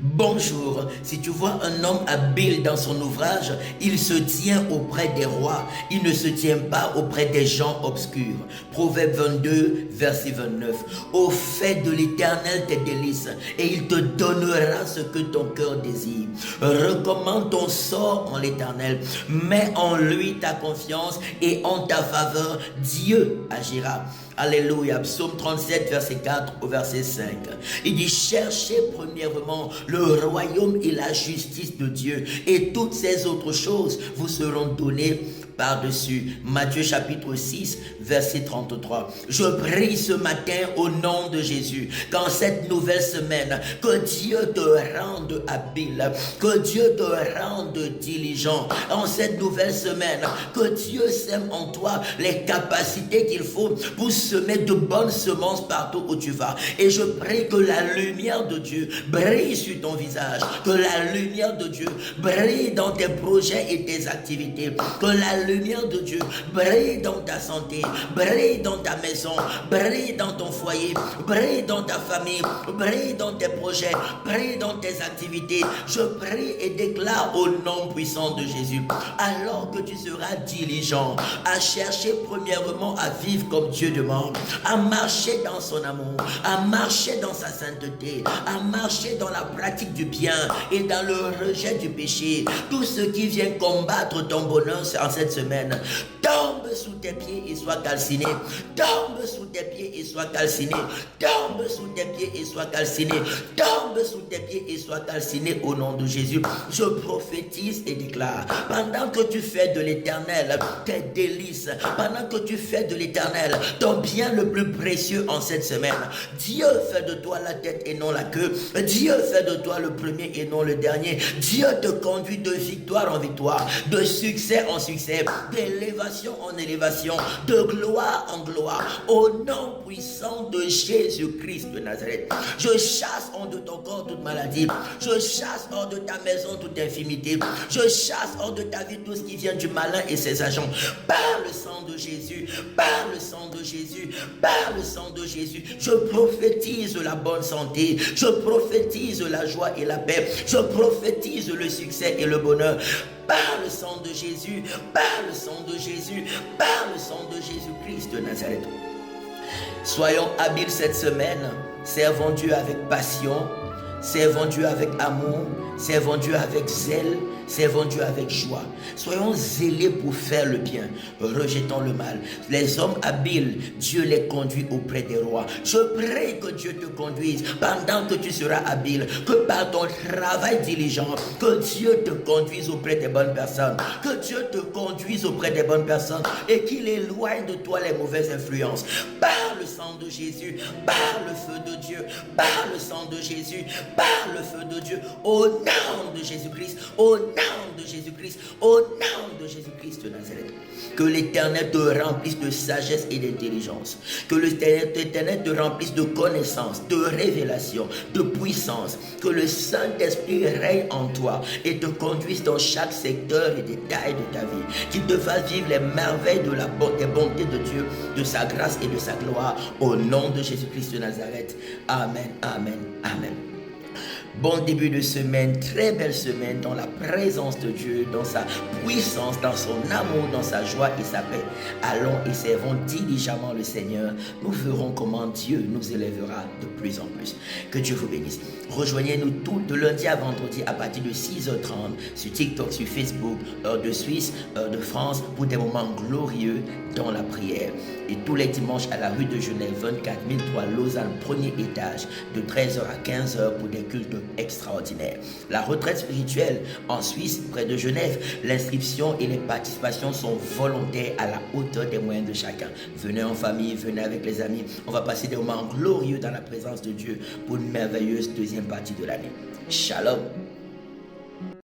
Bonjour, si tu vois un homme habile dans son ouvrage, il se tient auprès des rois, il ne se tient pas auprès des gens obscurs. Proverbe 22, verset 29. Au fait de l'Éternel tes délices, et il te donnera ce que ton cœur désire. Recommande ton sort en l'Éternel, mets en lui ta confiance et en ta faveur, Dieu agira. Alléluia. Psaume 37, verset 4 au verset 5. Il dit, cherchez premièrement le royaume et la justice de Dieu, et toutes ces autres choses vous seront données par-dessus. Matthieu chapitre 6, verset 33. Je prie ce matin au nom de Jésus, qu'en cette nouvelle semaine, que Dieu te rende habile, que Dieu te rende diligent. En cette nouvelle semaine, que Dieu sème en toi les capacités qu'il faut pour semer de bonnes semences partout où tu vas. Et je prie que la lumière de Dieu brille sur ton visage, que la lumière de Dieu brille dans tes projets et tes activités, que la lumière de Dieu brille dans ta santé, brille dans ta maison, brille dans ton foyer, brille dans ta famille, brille dans tes projets, brille dans tes activités. Je prie et déclare au nom puissant de Jésus, alors que tu seras diligent à chercher premièrement à vivre comme Dieu demande, à marcher dans son amour, à marcher dans sa sainteté, à marcher dans la pratique du bien et dans le rejet du péché. Tout ce qui vient combattre ton bonheur en cette semaine, tombe sous tes pieds et sois calciné. Tombe sous tes pieds et sois calciné. Tombe sous tes pieds et sois calciné. Tombe sous tes pieds et sois calciné au nom de Jésus. Je prophétise et déclare, pendant que tu fais de l'Éternel tes délices, pendant que tu fais de l'Éternel ton bien le plus précieux en cette semaine, Dieu fait de toi la tête et non la queue. Dieu fait de toi le premier et non le dernier. Dieu te conduit de victoire en victoire, de succès en succès, d'élévation en élévation, de gloire en gloire, au nom puissant de Jésus-Christ de Nazareth. Je chasse hors de ton corps toute maladie, je chasse hors de ta maison toute infirmité, je chasse hors de ta vie tout ce qui vient du malin et ses agents, par le sang de Jésus, par le sang de Jésus, par le sang de Jésus. Je prophétise la bonne santé, je prophétise la joie et la paix, je prophétise le succès et le bonheur, par le sang de Jésus, par le sang de Jésus, par le sang de Jésus-Christ de Nazareth. Soyons habiles cette semaine, servons Dieu avec passion, servons Dieu avec amour, servons Dieu avec zèle, servons Dieu avec joie. Soyons zélés pour faire le bien, rejetons le mal. Les hommes habiles, Dieu les conduit auprès des rois. Je prie que Dieu te conduise pendant que tu seras habile, que par ton travail diligent, que Dieu te conduise auprès des bonnes personnes, que Dieu te conduise auprès des bonnes personnes et qu'il éloigne de toi les mauvaises influences. Par le sang de Jésus, par le feu de Dieu, par le sang de Jésus, par le feu de Dieu, au nom de Jésus-Christ, au nom de Jésus-Christ, au nom de Jésus-Christ de Nazareth. Que l'Éternel te remplisse de sagesse et d'intelligence, que l'Éternel te remplisse de connaissance, de révélation, de puissance, que le Saint-Esprit règne en toi et te conduise dans chaque secteur et détail de ta vie, qu'il te fasse vivre les merveilles de des bontés de Dieu, de sa grâce et de sa gloire, au nom de Jésus-Christ de Nazareth. Amen, amen, amen. Bon début de semaine, très belle semaine dans la présence de Dieu, dans sa puissance, dans son amour, dans sa joie et sa paix. Allons et servons diligemment le Seigneur. Nous verrons comment Dieu nous élèvera de plus en plus. Que Dieu vous bénisse. Rejoignez-nous tout de lundi à vendredi à partir de 6h30 sur TikTok, sur Facebook, heure de Suisse, heure de France, pour des moments glorieux dans la prière. Et tous les dimanches à la rue de Genève, 24 003 Lausanne, premier étage, de 13h à 15h pour des cultes extraordinaires. La retraite spirituelle en Suisse, près de Genève, l'inscription et les participations sont volontaires à la hauteur des moyens de chacun. Venez en famille, venez avec les amis. On va passer des moments glorieux dans la présence de Dieu pour une merveilleuse deuxième partie de l'année. Shalom.